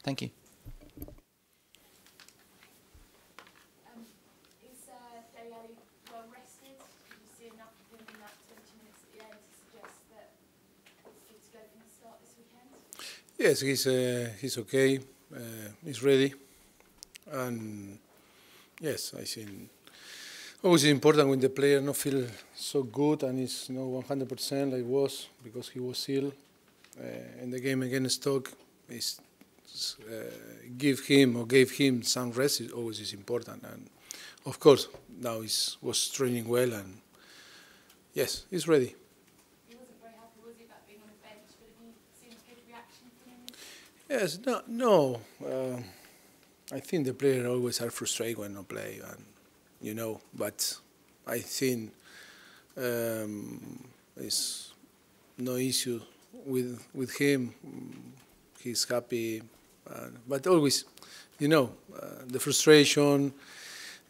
Thank you. Is Dele Alli well rested? Did you see enough of him in that 20 minutes at the end to suggest that it's good to go from the start this weekend? Yes, he's okay. He's ready, and yes, I think always important when the player not feel so good and is 100% like was because he was ill in the game against Stoke. Is gave him some rest is important, and of course now he was training well, and yes, he's ready. He wasn't very happy, was he, about being on the bench, but have you seen a good reaction from him? Yes, no. I think the player always are frustrated when not play, and but I think it's no issue with him. He's happy, but always, the frustration.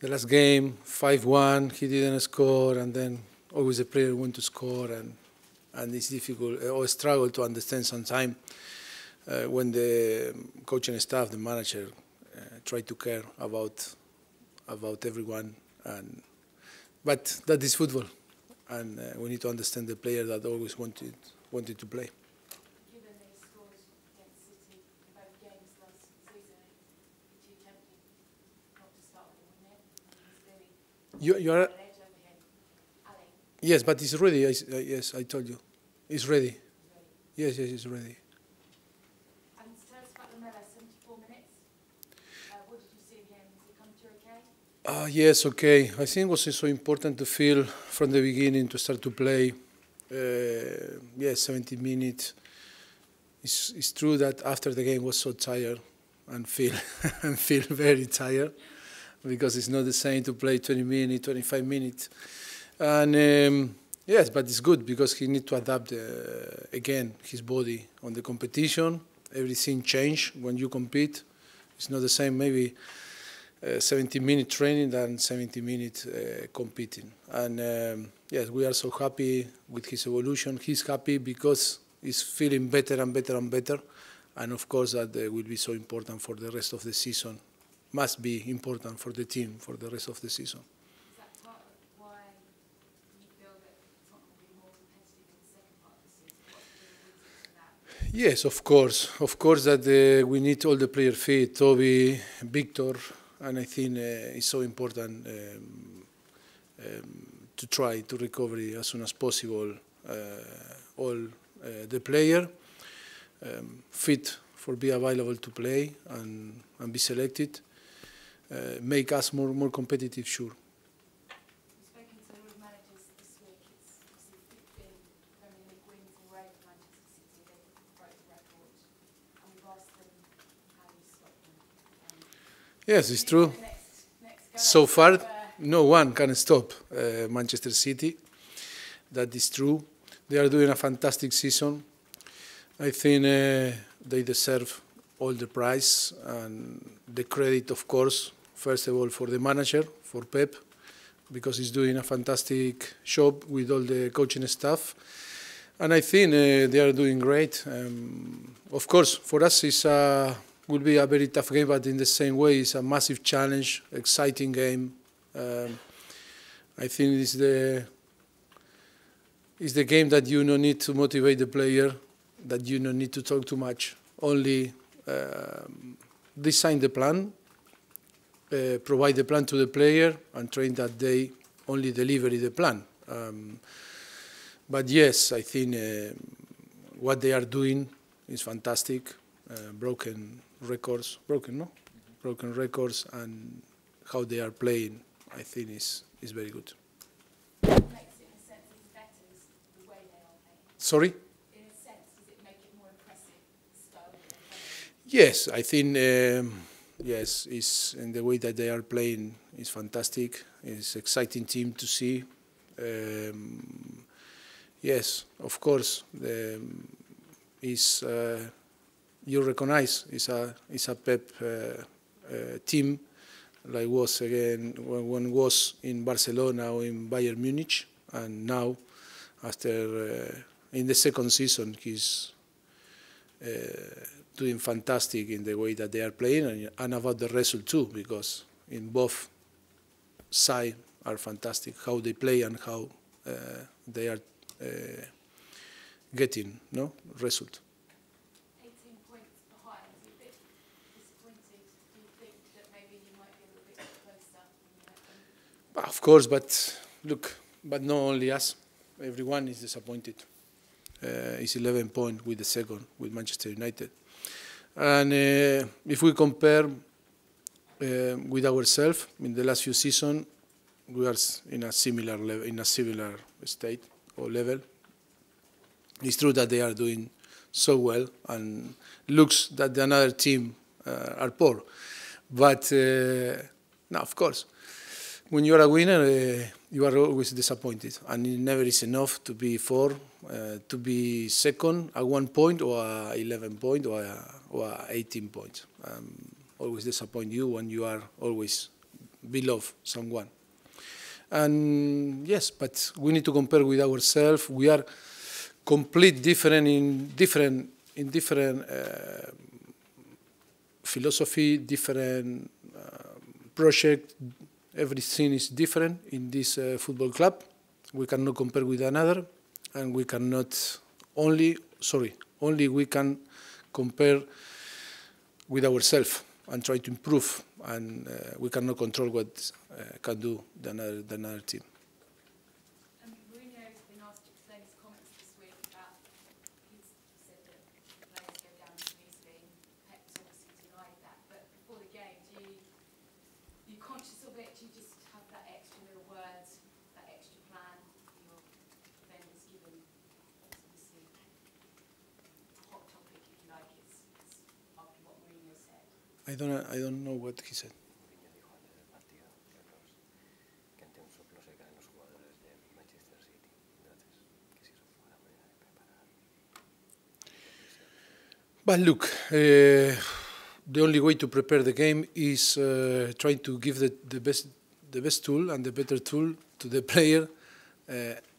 The last game, 5-1, he didn't score, and then always the player want to score, and it's difficult or struggle to understand sometimes when the coaching staff, the manager, try to care about everyone. But that is football, and we need to understand the player that always wanted to play. Given they scored against City in both games last season, would you tempt him not to start with him yet? You are. An edge over him. Ali. Yes, but he's ready. Yes, I told you, he's ready. Yes, he's ready. And tell us about Lamela, 74 minutes. What did you see of him? Has he come through okay? Yes, okay. I think it was so important to feel from the beginning to start to play. 70 minutes. It's true that after the game was so tired and feel very tired because it's not the same to play 20 minutes, 25 minutes. And yes, but it's good because he needs to adapt again his body on the competition. Everything change when you compete. It's not the same maybe 70-minute training than 70 minutes competing. And yes, we are so happy with his evolution. He's happy because he's feeling better and better and better. And of course that will be so important for the rest of the season. Must be important for the team for the rest of the season. Is that part of why you feel that Tottenham will be more competitive in the second part of the season? What's the reason for that? Yes, of course. Of course that we need all the players fit, Toby, Victor, and I think it's so important to try to recover as soon as possible all the player fit for be available to play and be selected, make us more competitive, sure. We've spoken to a lot of managers this week. It's obviously 15 Premier League wins in a row for Manchester City. They've broke the record. And we've asked them how you stop them. Yes, it's true. So far, no one can stop Manchester City. That is true. They are doing a fantastic season. I think they deserve all the prize and the credit, of course, first of all for the manager, for Pep, because he's doing a fantastic job with all the coaching staff. And I think they are doing great. Of course, for us it will be a very tough game, but in the same way it's a massive challenge, exciting game. I think it's the game that you don't need to motivate the player, that you don't need to talk too much. Only design the plan, provide the plan to the player, and train that they only deliver the plan. But yes, I think what they are doing is fantastic. Broken records, and how they are playing, I think is very good. What makes it, in a sense, even better is the way they are playing. Sorry? In a sense, does it make it more impressive, the style that they're playing? Yes, I think yes, it's in the way that they are playing is fantastic. It's exciting team to see. Yes, of course, you recognize it's a Pep team, like was again when was in Barcelona or in Bayern Munich, and now after in the second season he's doing fantastic in the way that they are playing, and about the result too, because in both sides are fantastic, how they play and how they are getting result. 18 points behind. Are you a bit disappointed? Do you think that maybe you might be a little bit closer? Of course, but look, but not only us. Everyone is disappointed. It's 11 points with the second, with Manchester United. And if we compare with ourselves in the last few seasons, we are in a similar level, in a similar state or level. It's true that they are doing so well, and looks that the another team are poor. But no, of course, when you are a winner, you are always disappointed, and it never is enough to be to be second at 1 point, or 11 points, or 18 points. Always disappoint you when you are always below someone. And yes, but we need to compare with ourselves. We are complete different in different philosophy, different project. Everything is different in this football club. We cannot compare with another, and we cannot only we can compare with ourselves and try to improve, and we cannot control what can do the another team. Mourinho has been asked to explain his comments this week about, he's said that the players go down easily, and Pep's obviously denied that, but before the game, are you conscious of it? Do you just have that extra little word, that extra plan your defenders given? Obviously, it's a hot topic, if you like, it's after what Mourinho said. I don't know what he said. But look, the only way to prepare the game is trying to give the best tool and the better tool to the player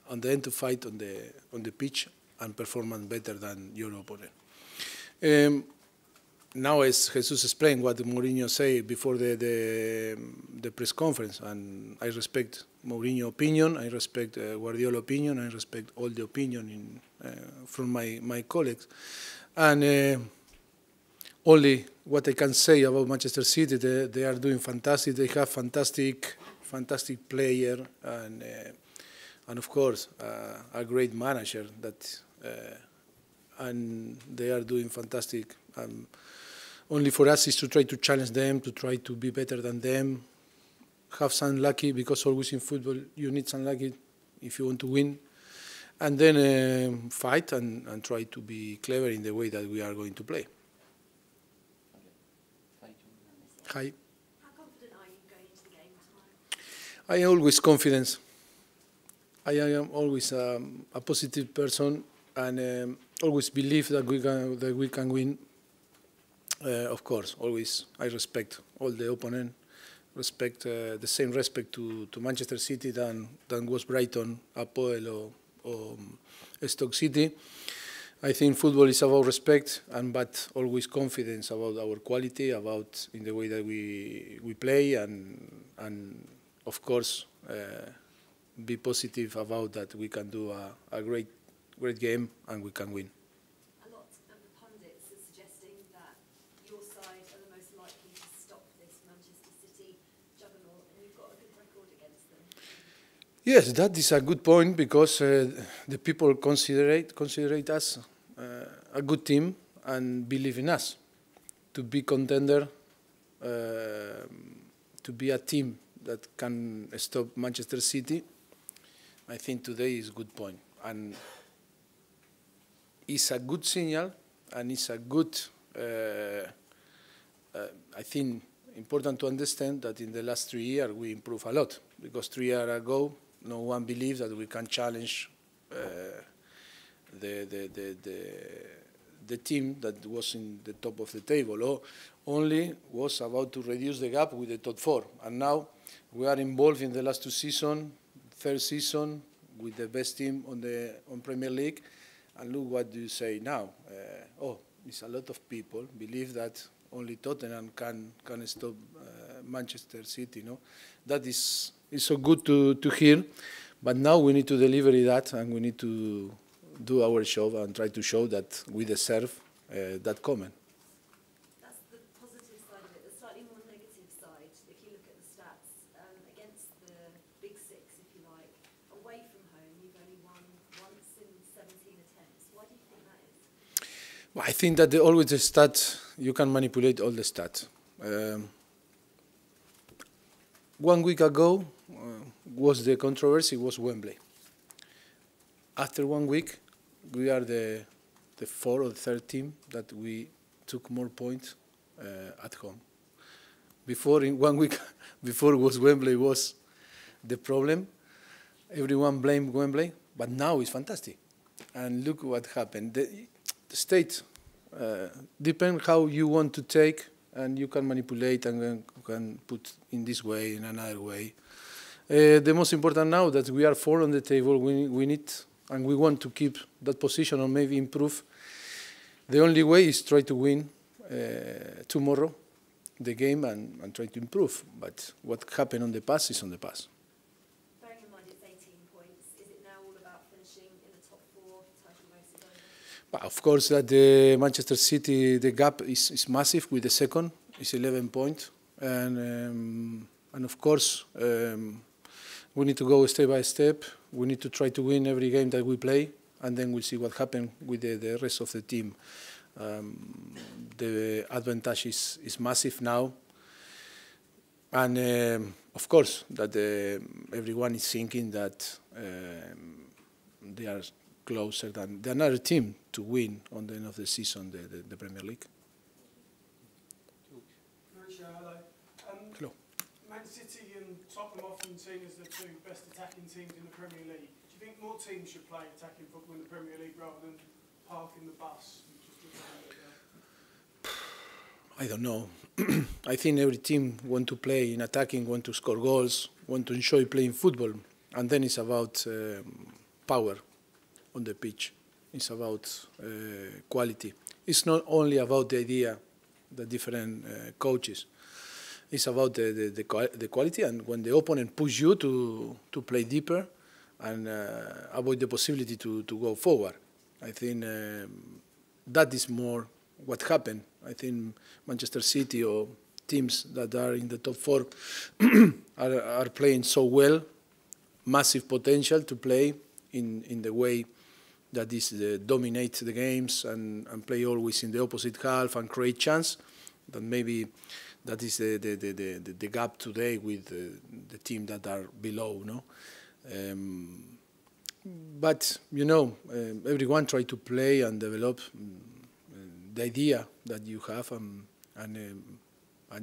on the end to fight on the pitch and perform better than your opponent. Now, as Jesus explained what Mourinho said before the press conference, and I respect Mourinho's opinion, I respect Guardiola's opinion, I respect all the opinion from my colleagues. And only what I can say about Manchester City, they are doing fantastic. They have fantastic player, and of course a great manager. And they are doing fantastic. Only for us is to try to challenge them, to try to be better than them. Have some lucky, because always in football you need some lucky if you want to win. And then fight and try to be clever in the way that we are going to play. Hi. How confident are you going into the game tomorrow? I am always confident. I am always a positive person, and always believe that we can win. Of course, always I respect all the opponent. Respect the same respect to Manchester City than was Brighton, Apoel, or Stoke City. I think football is about respect, but always confidence about our quality, about in the way that we play, and of course be positive about that we can do a great game and we can win. A lot of the pundits are suggesting that your side are the most likely to stop this Manchester City juggernaut, and you've got a good record against them. Yes, that is a good point, because the people consider us a good team and believe in us to be contender, to be a team that can stop Manchester City. I think today is a good point, and it's a good signal, and it's a good. I think important to understand that in the last 3 years we improved a lot, because 3 years ago no one believed that we can challenge the team that was in the top of the table, or only was about to reduce the gap with the top 4. And now we are involved in the last 2 seasons, third season, with the best team on Premier League. And look what do you say now? It's a lot of people believe that only Tottenham can stop Manchester City. No, that is so good to hear. But now we need to deliver that, and we need to do our job and try to show that we deserve that comment. That's the positive side of it. The slightly more negative side, if you look at the stats, against the big six, if you like, away from home, you've only won once in 17 attempts. Why do you think that is? Well, I think that always the stats, you can manipulate all the stats. 1 week ago was the controversy was Wembley. After 1 week, we are the fourth or third team that we took more points at home. Before, in 1 week before was Wembley was the problem. Everyone blamed Wembley, but now it's fantastic. And look what happened. The state depends how you want to take, and you can manipulate and can put in this way, in another way. The most important now that we are four on the table, we need and we want to keep that position or maybe improve. The only way is try to win tomorrow the game and try to improve. But what happened on the past is on the past. Bearing in mind it's 18 points, is it now all about finishing in the top four, title race is over? But of course, that the Manchester City, the gap is massive with the second. It's 11 points. And of course, we need to go step by step. We need to try to win every game that we play, and then we'll see what happens with the rest of the team. The advantage is massive now. And of course, that everyone is thinking that they are closer than another team to win on the end of the season, the Premier League. Mauricio, hello. Hello. Man City and Tottenham often seen as the two best attacking teams in the Premier League. Do you think more teams should play attacking football in the Premier League rather than parking the bus and just looking at it there? I don't know. I think every team want to play in attacking, want to score goals, want to enjoy playing football. And then it's about power on the pitch. It's about quality. It's not only about the idea, the different coaches. It's about the quality, and when the opponent push you to play deeper and avoid the possibility to go forward. I think that is more what happened. I think Manchester City or teams that are in the top four are playing so well, massive potential to play in the way that is dominate the games and play always in the opposite half and create chance. That maybe that is the gap today with the team that are below, no. But you know, everyone try to play and develop the idea that you have, and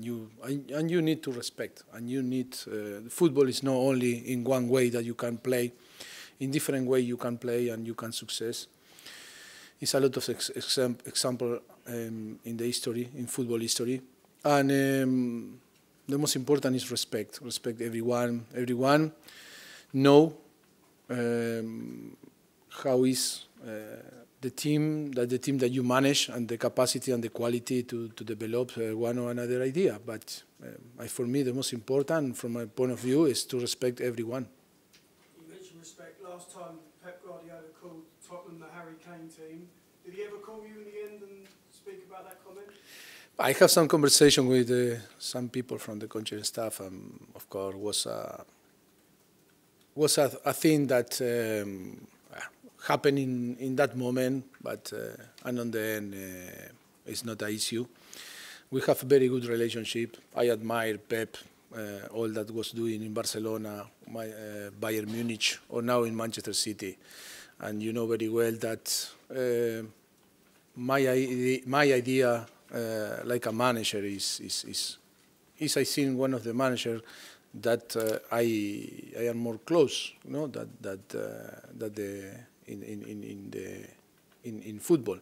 you need to respect, and you need football is not only in one way that you can play, in different way you can play and you can success. It's a lot of example in the history, in football history, and the most important is respect. Respect everyone. Everyone know how is the team that you manage and the capacity and the quality to develop one or another idea. But for me, the most important, from my point of view, is to respect everyone. You mentioned respect. Last time Pep Guardiola called Tottenham the Harry Kane team. Did he ever call you in the end and speak about that comment? I have some conversation with some people from the coaching staff, and of course was a thing that happened in that moment, but and on the end it's not an issue. We have a very good relationship. I admire Pep, all that was doing in Barcelona, Bayern Munich, or now in Manchester City, and you know very well that my idea like a manager is I think one of the managers that I am more close, you know, in football,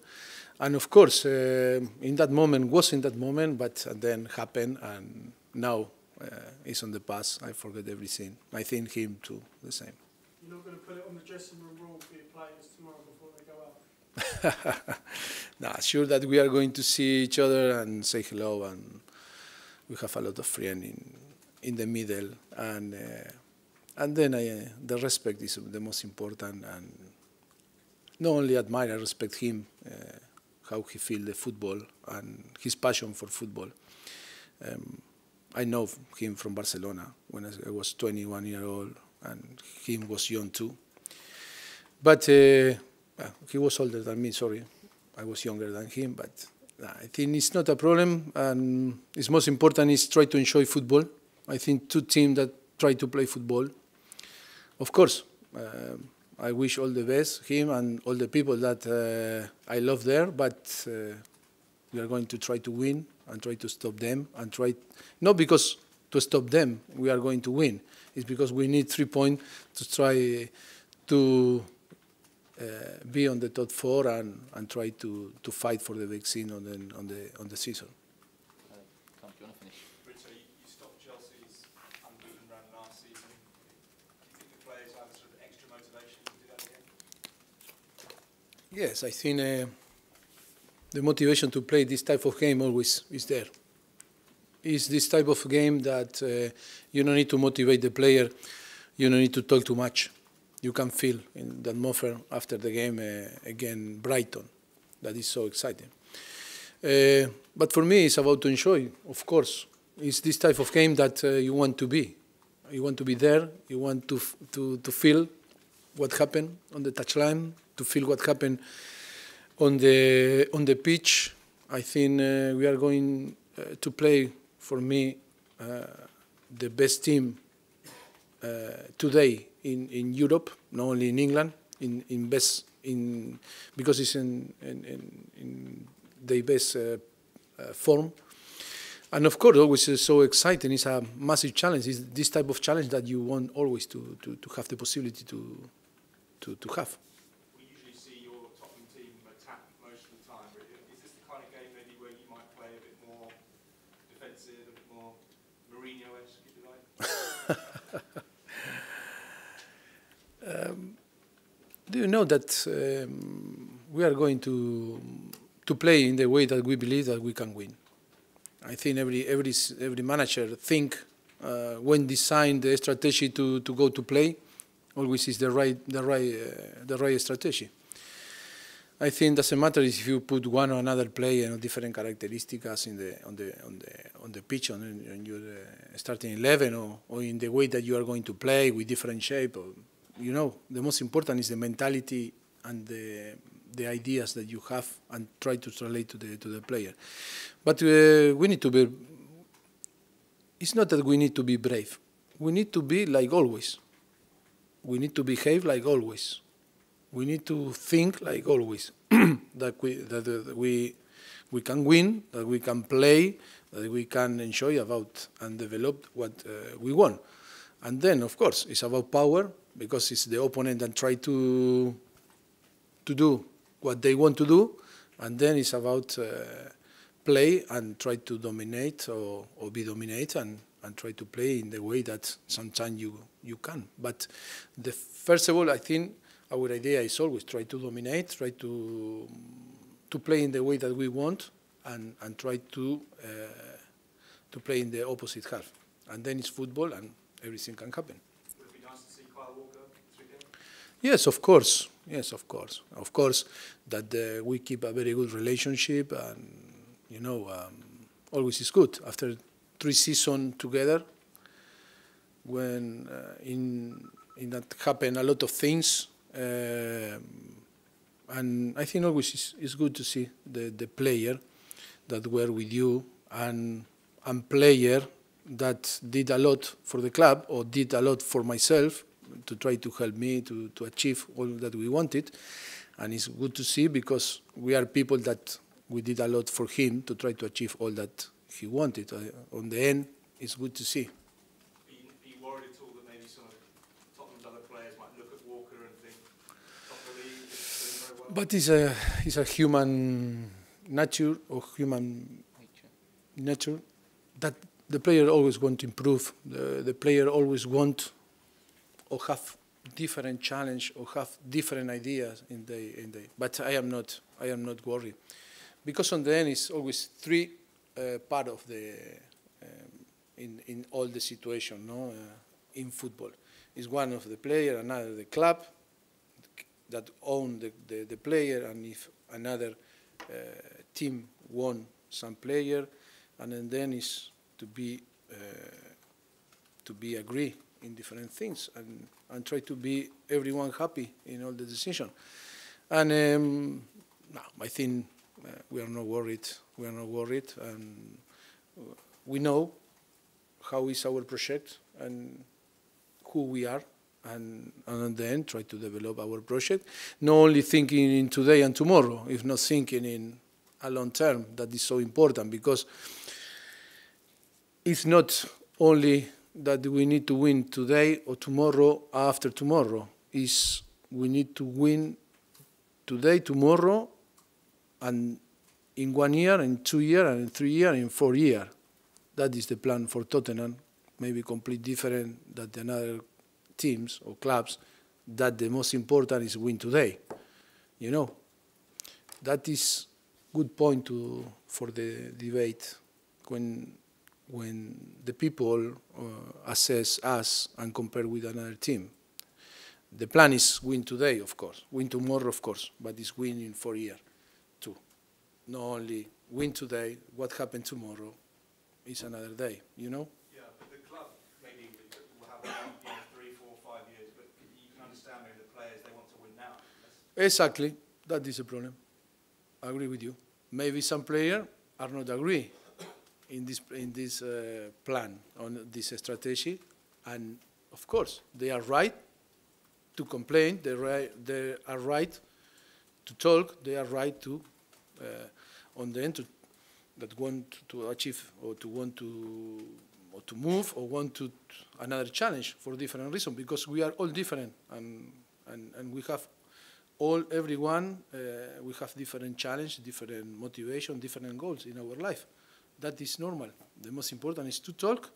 and of course in that moment, but then happened, and now it's on the past. I forget everything. I think him too the same. You're not going to put it on the dressing room rule for your players tomorrow before they go out? Nah, sure that we are going to see each other and say hello, and we have a lot of friends in the middle, and then the respect is the most important, and not only admire, I respect him, how he feels the football and his passion for football. I know him from Barcelona when I was 21 years old, and he was young too. But he was older than me, sorry. I was younger than him, but I think it's not a problem, and it's most important is try to enjoy football. I think two teams that try to play football. Of course, I wish all the best, him and all the people that I love there, but we are going to try to win and try to stop them, and try, not because to stop them we are going to win, it's because we need 3 points to try to be on the top 4 and try to fight for the big scene on the season. Tom, do you want to finish? Brito, you stopped Chelsea's unbeaten run last season. Do you think the players have a sort of extra motivation to do that again? Yes, I think the motivation to play this type of game always is there. It's this type of game that you don't need to motivate the player, you don't need to talk too much. You can feel in the atmosphere after the game again Brighton. That is so exciting. But for me, it's about to enjoy, of course. It's this type of game that you want to be. You want to be there. You want to feel what happened on the touchline, to feel what happened on the pitch. I think we are going to play, for me, the best team today in Europe, not only in England, because it's in the best form. And of course, always is so exciting. It's a massive challenge. It's this type of challenge that you want always to have the possibility to have. We usually see your Tottenham team attack most of the time. Is this the kind of game maybe where you might play a bit more defensive, a bit more Mourinho-esque, if you like? Do you know that we are going to play in the way that we believe that we can win? I think every manager think when design the strategy to go to play, always is the right strategy. I think it doesn't matter if you put one or another player and different characteristics on the pitch, on your starting 11, or in the way that you are going to play with different shape. You know, the most important is the mentality and the ideas that you have, and try to translate to the player. But we need to be. It's not that we need to be brave. We need to be like always. We need to behave like always. We need to think like always that we can win, that we can play, that we can enjoy about and develop what we want. And then, of course, it's about power, because it's the opponent that try to do what they want to do, and then it's about play and try to dominate or be dominated, and try to play in the way that sometimes you can. But first of all, I think our idea is always try to dominate, try to play in the way that we want, and try to play in the opposite half. And then it's football, and everything can happen. Would it be nice to see Kyle Walker this weekend? Yes, of course. Yes, of course. Of course, that we keep a very good relationship, and you know, always is good after 3 seasons together. When in that happen a lot of things, and I think always is good to see the player that were with you, and player that did a lot for the club or did a lot for myself to try to help me to achieve all that we wanted. And it's good to see, because we are people that we did a lot for him to try to achieve all that he wanted. On the end, it's good to see. Are you worried at all that maybe some of Tottenham's other players might look at Walker and think, top of the league, is doing very well? But it's a human nature, or human nature, that the player always want to improve. The player always want or have different challenge or have different ideas in the. But I am not worried, because on the end it's always three part of the in all the situation, no, in football. It's one of the player, another the club that own the player, and if another team won some player, and then is to be agree in different things and try to be everyone happy in all the decision. And no, I think we are not worried. We are not worried, and we know how is our project and who we are, and at the end try to develop our project, not only thinking in today and tomorrow, if not thinking in a long term. That is so important, because it's not only that we need to win today or tomorrow after tomorrow. Is we need to win today, tomorrow, and in 1 year, in 2 years, and in 3 years, and in 4 years. That is the plan for Tottenham. Maybe completely different than the other teams or clubs. That the most important is win today. You know, that is good point for the debate when the people assess us and compare with another team. The plan is win today, of course, win tomorrow, of course, but it's win in 4 years too. Not only win today, what happened tomorrow is another day, you know? Yeah, but the club maybe will have one, 3, 4, 5 years, but you can understand maybe the players, they want to win now. Exactly, that is a problem. I agree with you. Maybe some players are not agree in this plan, on this strategy, and of course they are right to complain. They are right to talk. They are right to on the end that want to achieve or to want to move or want to another challenge for different reasons, because we are all different, and we have everyone we have different challenge, different motivation, different goals in our life. That is normal. The most important is to talk,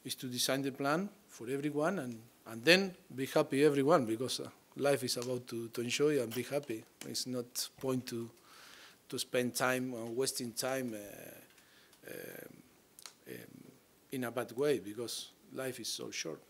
is to design the plan for everyone, and then be happy everyone, because life is about to enjoy and be happy. It's not point to spend time wasting time in a bad way, because life is so short.